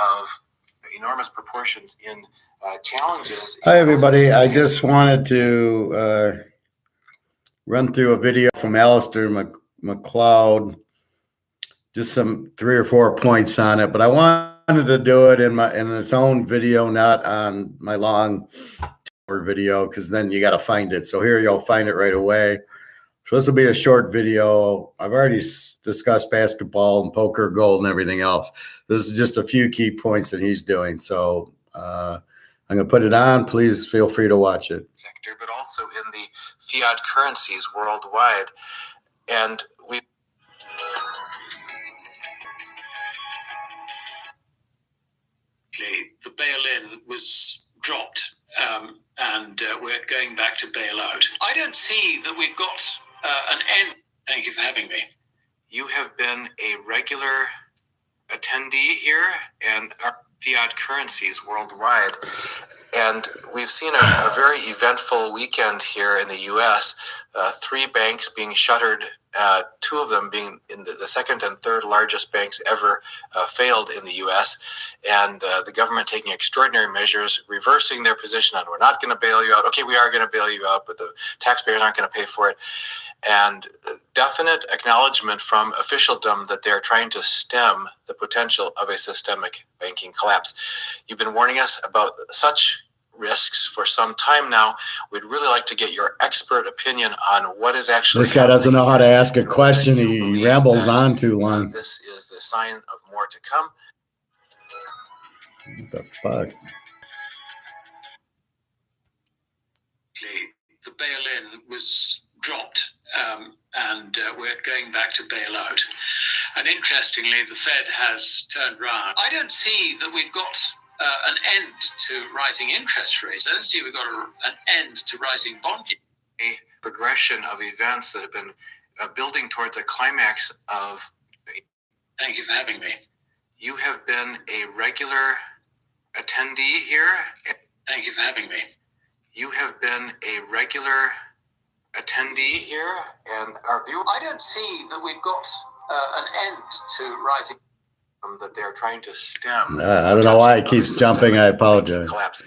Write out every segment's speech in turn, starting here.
of enormous proportions in challenges. Hi, everybody. I just wanted to run through a video from Alistair McLeod, just some 3 or 4 points on it, but I wanted to do it in its own video, not on my long video, because then you got to find it. So here you'll find it right away. So this will be a short video. I've already discussed basketball and poker, gold, and everything else. This is just a few key points that he's doing. So I'm going to put it on. Please feel free to watch it. Sector, but also in the fiat currencies worldwide. And we... The bail-in was dropped, and we're going back to bail-out. I don't see that we've got an end. Thank you for having me. You have been a regular attendee here and our fiat currencies worldwide. And we've seen a very eventful weekend here in the U.S., 3 banks being shuttered, 2 of them being in the second and third largest banks ever failed in the U.S., and the government taking extraordinary measures, reversing their position on we're not going to bail you out. Okay, we are going to bail you out, but the taxpayers aren't going to pay for it. And definite acknowledgement from officialdom that they're trying to stem the potential of a systemic banking collapse. You've been warning us about such risks for some time now. We'd really like to get your expert opinion on what is actually This guy doesn't know how to ask a question. He rambles on too long. This is the sign of more to come. What the fuck? The bail-in was dropped, and we're going back to bail-out. And interestingly, the Fed has turned around. I don't see that we've got an end to rising interest rates. I don't see we've got an end to rising bond yields. A progression of events that have been building towards a climax of... Thank you for having me. You have been a regular attendee here. Thank you for having me. You have been a regular attendee here, and our view... I don't see that we've got an end to rising... that they're trying to stem. I don't know why it keeps jumping. I apologize. Collapse.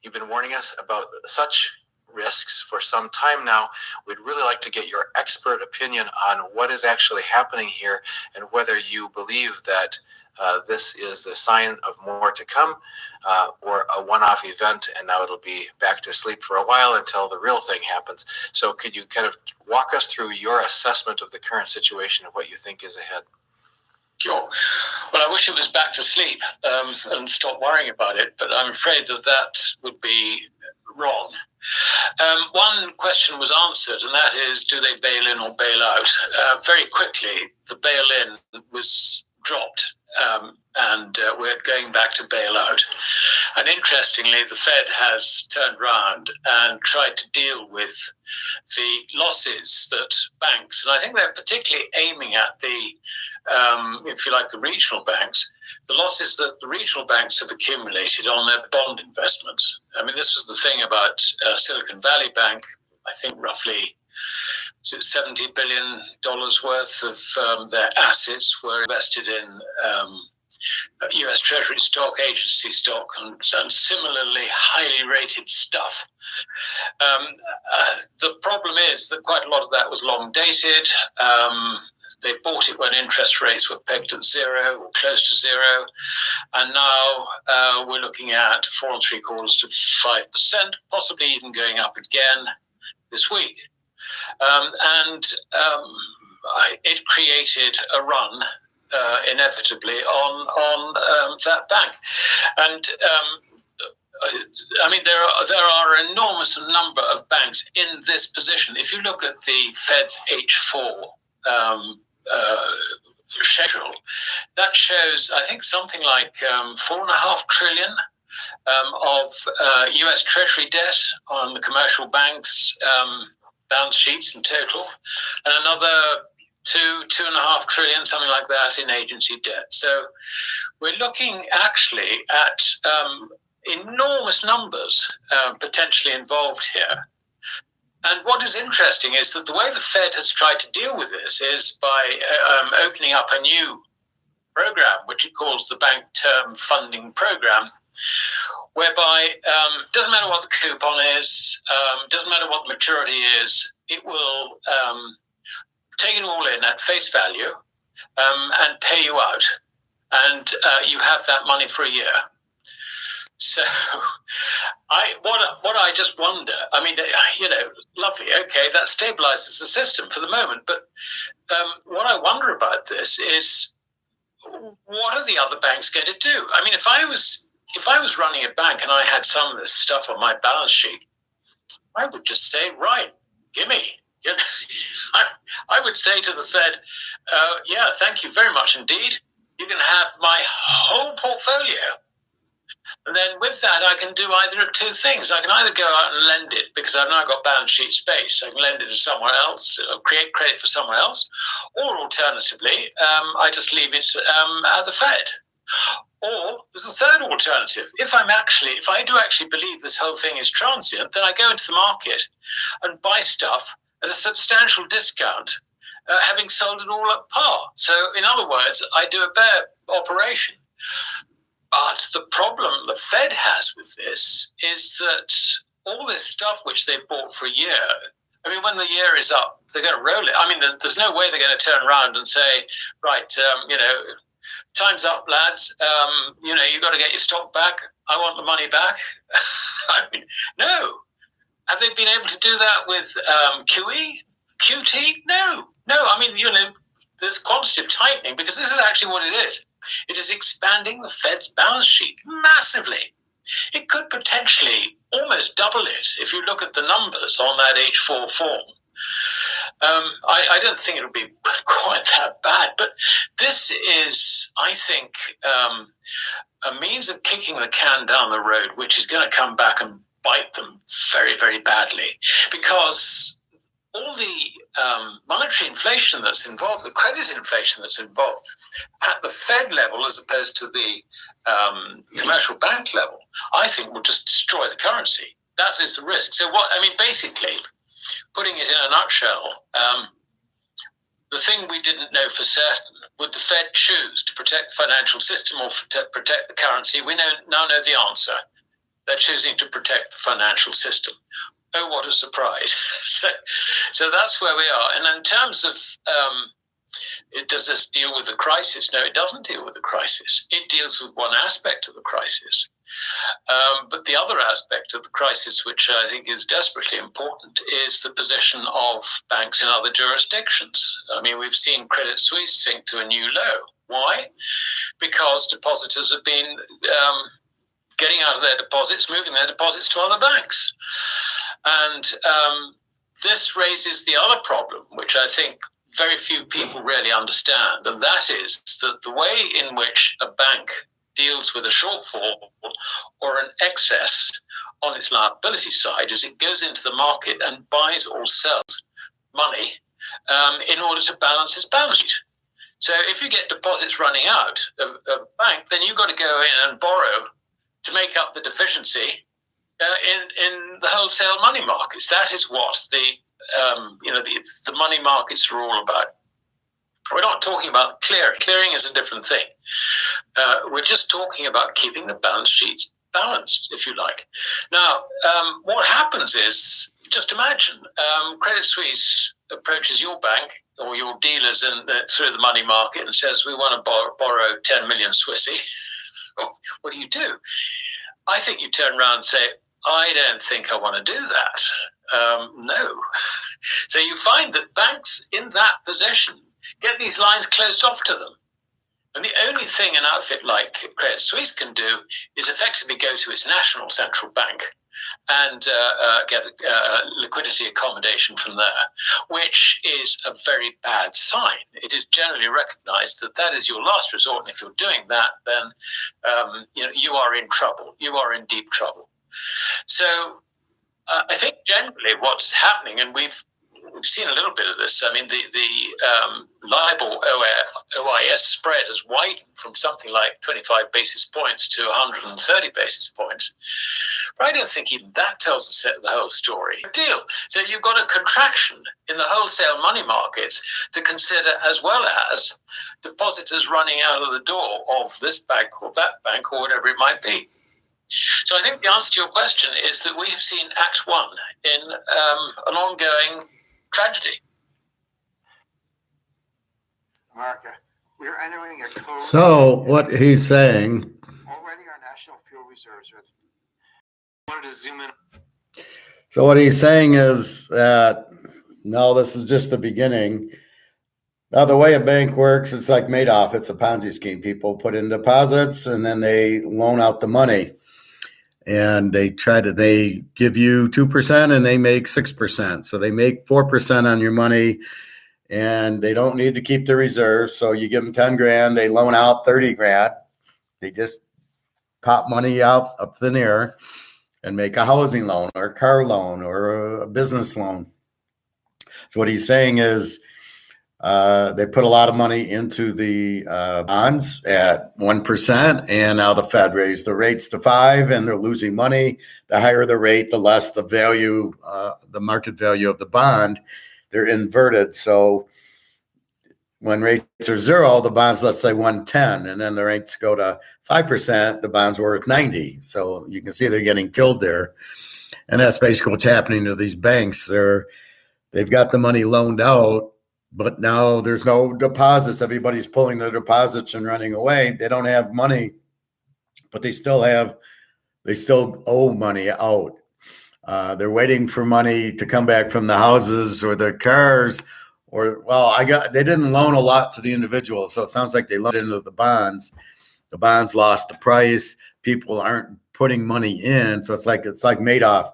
You've been warning us about such risks for some time now. We'd really like to get your expert opinion on what is actually happening here and whether you believe that this is the sign of more to come or a one-off event, and now it'll be back to sleep for a while until the real thing happens. So could you kind of walk us through your assessment of the current situation and what you think is ahead? Sure. Well, I wish it was back to sleep and stop worrying about it, but I'm afraid that would be wrong. One question was answered, and that is, do they bail in or bail out? Very quickly, the bail-in was dropped, and we're going back to bail out. And interestingly, the Fed has turned around and tried to deal with the losses that banks, and I think they're particularly aiming at if you like, the regional banks, the losses that the regional banks have accumulated on their bond investments. I mean, this was the thing about Silicon Valley Bank. I think roughly $70 billion worth of their assets were invested in U.S. Treasury stock, agency stock, and similarly highly rated stuff. The problem is that quite a lot of that was long dated. They bought it when interest rates were pegged at 0 or close to 0, and now we're looking at 4.75% to 5%, possibly even going up again this week. It created a run, inevitably, on that bank. And I mean, there are an enormous number of banks in this position. If you look at the Fed's H4 schedule, that shows, I think, something like $4.5 trillion of U.S. Treasury debt on the commercial banks' balance sheets in total, and another $2.5 trillion, something like that, in agency debt. So we're looking actually at enormous numbers potentially involved here. And what is interesting is that the way the Fed has tried to deal with this is by opening up a new program, which it calls the Bank Term Funding Program, whereby doesn't matter what the coupon is, doesn't matter what the maturity is, it will take it all in at face value and pay you out, and you have that money for a year. So, what I just wonder, I mean, lovely, okay, that stabilizes the system for the moment, but what I wonder about this is, what are the other banks going to do? I mean, if I was running a bank and I had some of this stuff on my balance sheet, I would just say, right, gimme. I would say to the Fed, yeah, thank you very much indeed. You can have my whole portfolio. And then with that, I can do either of two things. I can either go out and lend it because I've now got balance sheet space. I can lend it to someone else, create credit for someone else. Or alternatively, I just leave it at the Fed. Or there's a third alternative. If I do actually believe this whole thing is transient, then I go into the market and buy stuff at a substantial discount, having sold it all at par. So in other words, I do a bear operation. But the problem the Fed has with this is that all this stuff which they bought for a year, I mean, when the year is up, they're going to roll it. I mean, there's no way they're going to turn around and say, right, time's up, lads. You got to get your stock back. I want the money back. I mean, no. Have they been able to do that with QE, QT? No. I mean, there's quantitative tightening because this is actually what it is. It is expanding the Fed's balance sheet massively. It could potentially almost double it if you look at the numbers on that H4 form. I don't think it'll be quite that bad, but this is, I think, a means of kicking the can down the road, which is going to come back and bite them very, very badly, because all the monetary inflation that's involved, the credit inflation that's involved at the Fed level as opposed to the commercial bank level, I think will just destroy the currency. That is the risk. So basically, putting it in a nutshell, the thing we didn't know for certain, would the Fed choose to protect the financial system or to protect the currency? We now know the answer. They're choosing to protect the financial system. Oh, what a surprise. So that's where we are. And in terms of, does this deal with the crisis? No, it doesn't deal with the crisis. It deals with one aspect of the crisis. But the other aspect of the crisis, which I think is desperately important, is the position of banks in other jurisdictions. I mean, we've seen Credit Suisse sink to a new low. Why? Because depositors have been getting out of their deposits, moving their deposits to other banks. And this raises the other problem, which I think very few people really understand, and that is that the way in which a bank deals with a shortfall or an excess on its liability side is it goes into the market and buys or sells money in order to balance its balance sheet. So if you get deposits running out of a bank, then you've got to go in and borrow to make up the deficiency in the wholesale money markets. That is what the money markets are all about. We're not talking about clearing. Clearing is a different thing. We're just talking about keeping the balance sheets balanced, if you like. Now, what happens is, just imagine, Credit Suisse approaches your bank or your dealers through the money market and says, we want to borrow 10 million Swissy. What do? I think you turn around and say, I don't think I want to do that. No. So you find that banks in that position get these lines closed off to them. And the only thing an outfit like Credit Suisse can do is effectively go to its national central bank and get liquidity accommodation from there, which is a very bad sign. It is generally recognized that is your last resort, and if you're doing that, then you are in trouble. You are in deep trouble. So I think generally what's happening, and we've we've seen a little bit of this. I mean, the LIBOR OIS spread has widened from something like 25 basis points to 130 basis points. But I don't think even that tells the whole story. Deal. So you've got a contraction in the wholesale money markets to consider, as well as depositors running out of the door of this bank or that bank or whatever it might be. So I think the answer to your question is that we have seen Act One in an ongoing tragedy. Mark, we're entering a code. So what he's saying. Already our national fuel reserves are. I wanted to zoom in. So what he's saying is that no, this is just the beginning. Now, the way a bank works, it's like Madoff. It's a Ponzi scheme. People put in deposits and then they loan out the money. And they give you 2% and they make 6%. So they make 4% on your money and they don't need to keep the reserves. So you give them 10 grand, they loan out 30 grand. They just pop money out up thin air and make a housing loan or a car loan or a business loan. So what he's saying is they put a lot of money into the bonds at 1%, and now the Fed raised the rates to 5%, and they're losing money. The higher the rate, the less the value, the market value of the bond. They're inverted. So when rates are 0, the bonds, let's say 110, and then the rates go to 5%, the bond's worth 90. So you can see they're getting killed there. And that's basically what's happening to these banks. They've got the money loaned out, but now there's no deposits. Everybody's pulling their deposits and running away. They don't have money, but they still owe money out. They're waiting for money to come back from the houses or the cars, they didn't loan a lot to the individual. So it sounds like they loaned into the bonds. The bonds lost the price. People aren't putting money in. So it's like Madoff.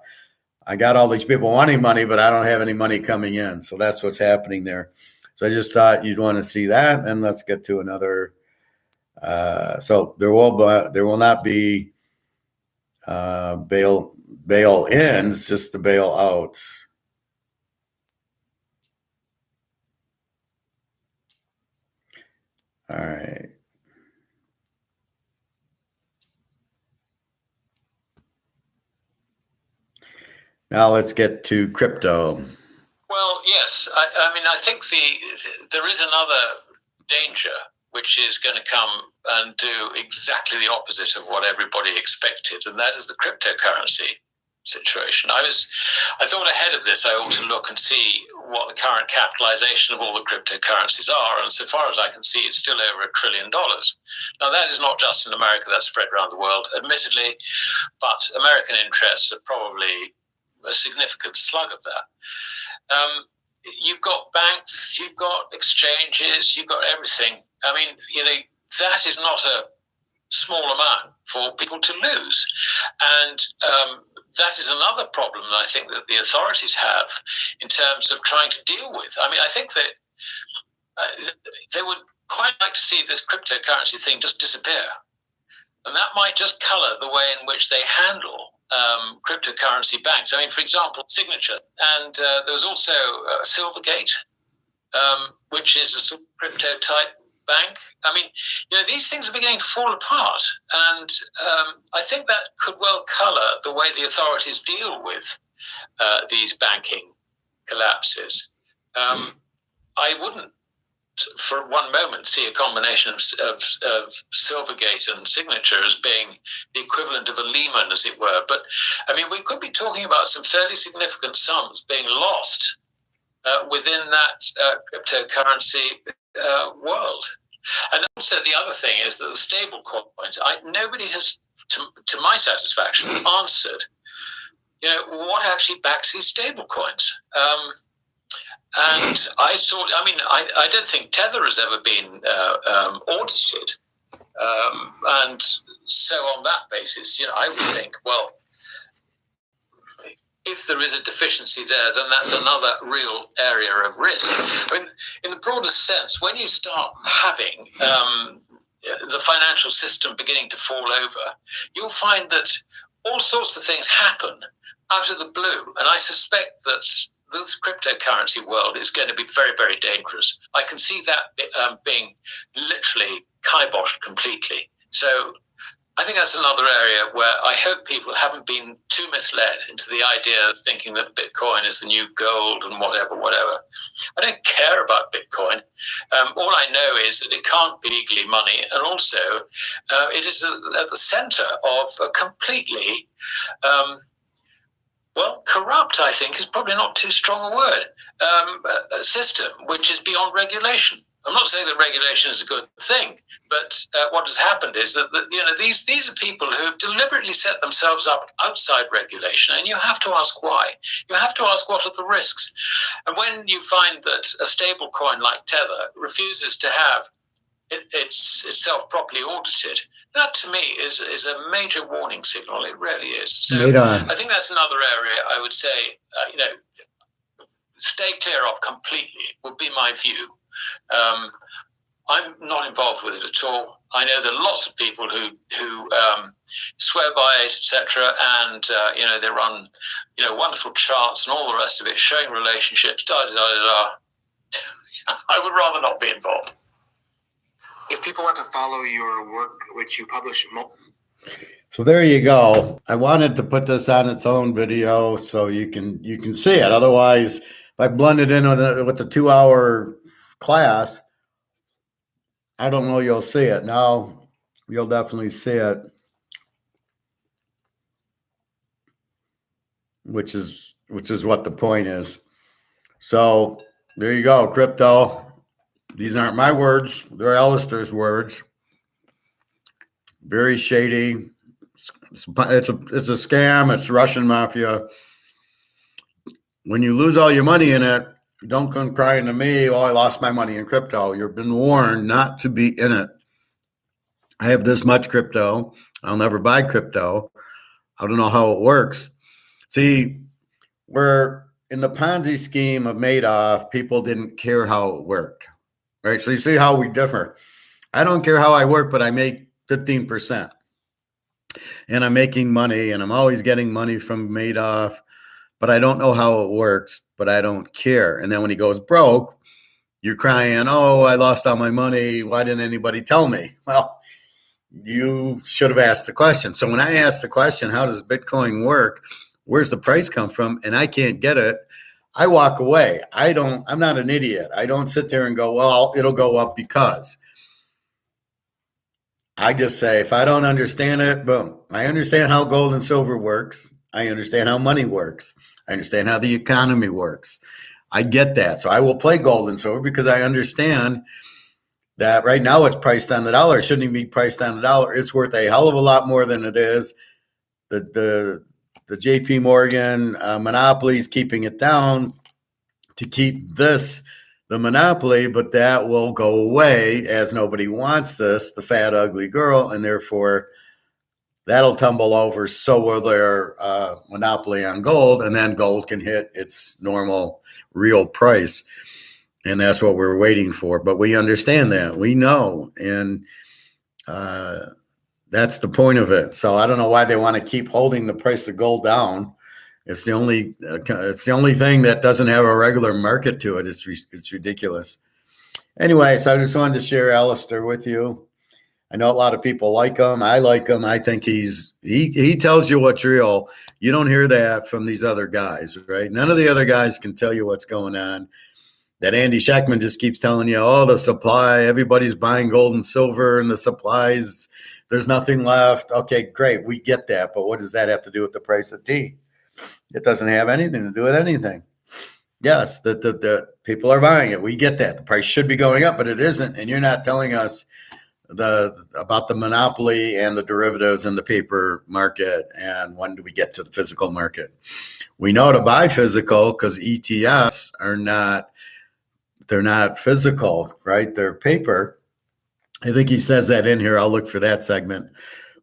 I got all these people wanting money, but I don't have any money coming in. So that's what's happening there. So I just thought you'd want to see that. And let's get to another. So there will not be bail-ins, just the bail-outs. All right. Now let's get to crypto. Well, yes. I mean, I think there is another danger, which is going to come and do exactly the opposite of what everybody expected, and that is the cryptocurrency situation. I thought ahead of this, I ought to look and see what the current capitalization of all the cryptocurrencies are, and so far as I can see, it's still over $1 trillion. Now, that is not just in America, that's spread around the world, admittedly, but American interests are probably a significant slug of that. You've got banks, you've got exchanges, you've got everything. I mean, that is not a small amount for people to lose. And that is another problem that I think that the authorities have in terms of trying to deal with. I mean, I think that they would quite like to see this cryptocurrency thing just disappear. And that might just color the way in which they handle cryptocurrency banks. I mean, for example, Signature. And there was also Silvergate, which is a sort of crypto type bank. I mean, these things are beginning to fall apart. And I think that could well color the way the authorities deal with these banking collapses. I wouldn't for one moment see a combination of Silvergate and Signature as being the equivalent of a Lehman, as it were. But, I mean, we could be talking about some fairly significant sums being lost within that cryptocurrency world. And also the other thing is that the stable coins, nobody has, to my satisfaction, answered, what actually backs these stable coins. And I don't think Tether has ever been audited. And so on that basis, I would think, well, if there is a deficiency there, then that's another real area of risk. I mean, in the broadest sense, when you start having the financial system beginning to fall over, you'll find that all sorts of things happen out of the blue. And I suspect that this cryptocurrency world is going to be very, very dangerous. I can see that being literally kiboshed completely. So I think that's another area where I hope people haven't been too misled into the idea of thinking that Bitcoin is the new gold and whatever. I don't care about Bitcoin. All I know is that it can't be legally money, and also it is at the center of a completely, corrupt, I think, is probably not too strong a word, a system which is beyond regulation. I'm not saying that regulation is a good thing, but what has happened is that these are people who have deliberately set themselves up outside regulation, and you have to ask why. You have to ask what are the risks. And when you find that a stable coin like Tether refuses to have itself properly audited, that to me is a major warning signal. It really is. So I think that's another area I would say, stay clear of completely would be my view. I'm not involved with it at all. I know there are lots of people who swear by it, etc., and they run wonderful charts and all the rest of it, showing relationships. I would rather not be involved. If people want to follow your work, which you publish, so there you go. I wanted to put this on its own video so you can see it. Otherwise, if I blend it in with the 2-hour class, I don't know you'll see it. Now you'll definitely see it, which is what the point is. So there you go, crypto. These aren't my words, they're Alistair's words. Very shady. It's a scam. It's Russian mafia. When you lose all your money in it, don't come crying to me, oh, I lost my money in crypto. You've been warned not to be in it. I have this much crypto. I'll never buy crypto. I don't know how it works. See, we're in the Ponzi scheme of Madoff, people didn't care how it worked, right? So you see how we differ. I don't care how I work, but I make 15%. And I'm making money, and I'm always getting money from Madoff, but I don't know how it works, but I don't care. And then when he goes broke, you're crying, oh, I lost all my money. Why didn't anybody tell me? Well, you should have asked the question. So when I ask the question, how does Bitcoin work? Where's the price come from? And I can't get it. I walk away. I'm not an idiot. I don't sit there and go, well, it'll go up because. I just say, if I don't understand it, boom. I understand how gold and silver works. I understand how money works. I understand how the economy works. I get that. So I will play gold and silver because I understand that right now it's priced on the dollar. It shouldn't even be priced on the dollar. It's worth a hell of a lot more than it is. The JP Morgan monopoly is keeping it down to keep the monopoly, but that will go away as nobody wants this, the fat, ugly girl, and therefore that'll tumble over. So will their monopoly on gold, and then gold can hit its normal real price. And that's what we're waiting for. But we understand that. We know. And that's the point of it. So I don't know why they want to keep holding the price of gold down. It's the only thing that doesn't have a regular market to it. It's ridiculous. Anyway, so I just wanted to share Alistair with you. I know a lot of people like him. I like him. I think he tells you what's real. You don't hear that from these other guys, right? None of the other guys can tell you what's going on. That Andy Scheckman just keeps telling you, oh, the supply, everybody's buying gold and silver and the supplies, there's nothing left. Okay, great. We get that. But what does that have to do with the price of tea? It doesn't have anything to do with anything. Yes, the people are buying it. We get that. The price should be going up, but it isn't. And you're not telling us about the monopoly and the derivatives and the paper market. And when do we get to the physical market? We know to buy physical because ETFs they're not physical, right? They're paper. I think he says that in here. I'll look for that segment.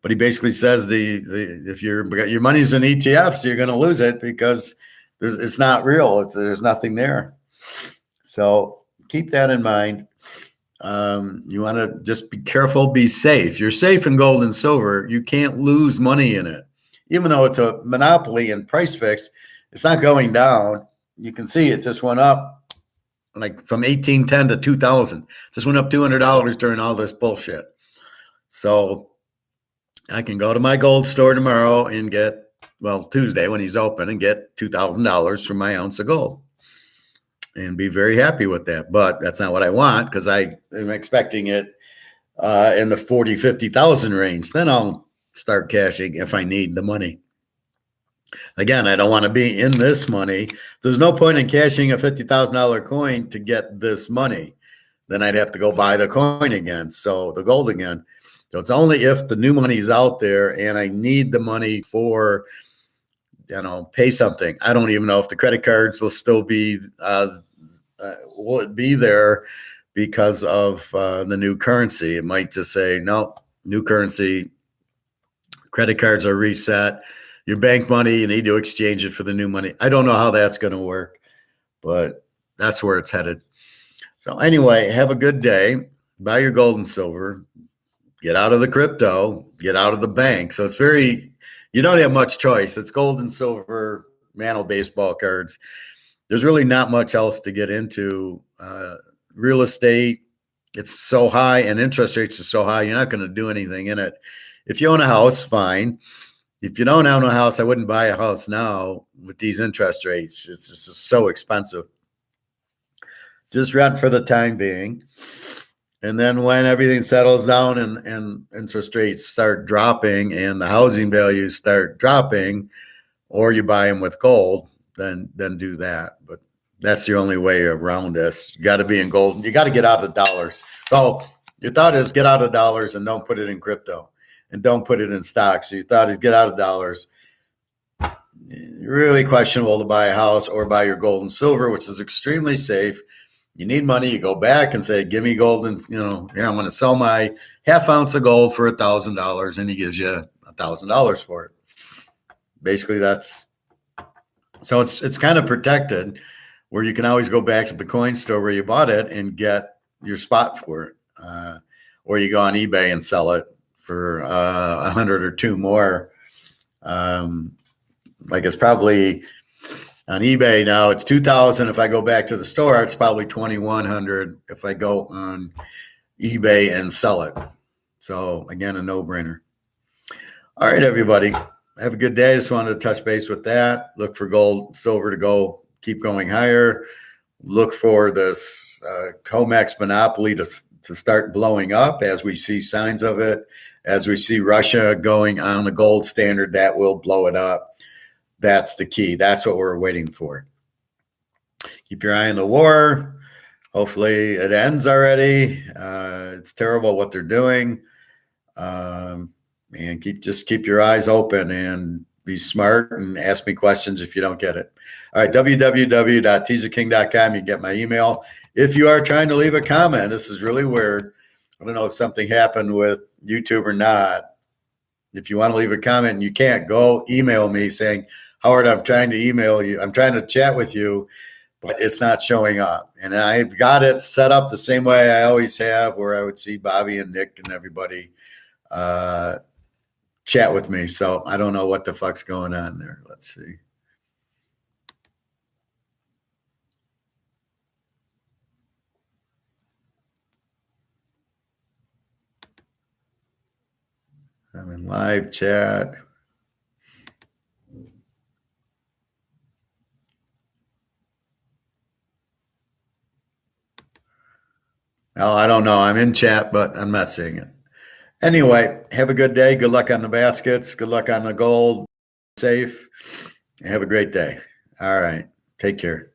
But he basically says if your money's in ETFs, you're going to lose it because it's not real. There's nothing there. So keep that in mind. You want to just be careful, be safe. You're safe in gold and silver. You can't lose money in it. Even though it's a monopoly and price fixed, it's not going down. you can see it just went up like from 1810 to 2000. Just went up $200 during all this bullshit. So I can go to my gold store tomorrow and get, well, Tuesday when he's open, and get $2,000 for my ounce of gold and be very happy with that. But that's not what I want, because I am expecting it in the 40, 50,000 range. Then I'll start cashing if I need the money. Again, I don't want to be in this money. There's no point in cashing a $50,000 coin to get this money. Then I'd have to go buy the coin again. So the gold again. So it's only if the new money is out there and I need the money for, pay something. I don't even know if the credit cards will still be, will it be there because of the new currency? It might just say, no, new currency, credit cards are reset. Your bank money, you need to exchange it for the new money. I don't know how that's going to work, but that's where it's headed. So anyway, have a good day. Buy your gold and silver. Get out of the crypto. Get out of the bank. So it's you don't have much choice. It's gold and silver, Mano baseball cards. There's really not much else to get into. Real estate, it's so high, and interest rates are so high, you're not going to do anything in it. If you own a house, fine. If you don't own a house, I wouldn't buy a house now with these interest rates. It's just so expensive. Just rent for the time being. And then when everything settles down and interest rates start dropping and the housing values start dropping, or you buy them with gold, then do that. But that's the only way around this. You got to be in gold. You got to get out of the dollars. So your thought is get out of dollars and don't put it in crypto and don't put it in stocks. So your thought is get out of dollars. Really questionable to buy a house or buy your gold and silver, which is extremely safe. You need money, you go back and say, give me gold, and here, I'm going to sell my half ounce of gold for $1,000, and he gives you $1,000 for it. Basically, so it's kind of protected, where you can always go back to the coin store where you bought it and get your spot for it. Or you go on eBay and sell it for 100 or two more. Like it's probably on eBay now, it's 2,000. If I go back to the store, it's probably 2,100 if I go on eBay and sell it. So again, a no-brainer. All right, everybody, have a good day. Just wanted to touch base with that. Look for gold, silver to keep going higher. Look for this COMEX monopoly to start blowing up as we see signs of it. As we see Russia going on the gold standard, that will blow it up. That's the key. That's what we're waiting for. Keep your eye on the war. Hopefully it ends already. It's terrible what they're doing. And keep your eyes open and be smart and ask me questions if you don't get it. All right, www.teaserking.com. You get my email. If you are trying to leave a comment, this is really weird. I don't know if something happened with YouTube or not. If you want to leave a comment and you can't, go email me saying, Howard, I'm trying to email you. I'm trying to chat with you, but it's not showing up. And I've got it set up the same way I always have, where I would see Bobby and Nick and everybody chat with me. So I don't know what the fuck's going on there. Let's see. I'm in live chat. Well, I don't know. I'm in chat, but I'm not seeing it. Anyway, have a good day. Good luck on the baskets. Good luck on the gold. Safe. Have a great day. All right. Take care.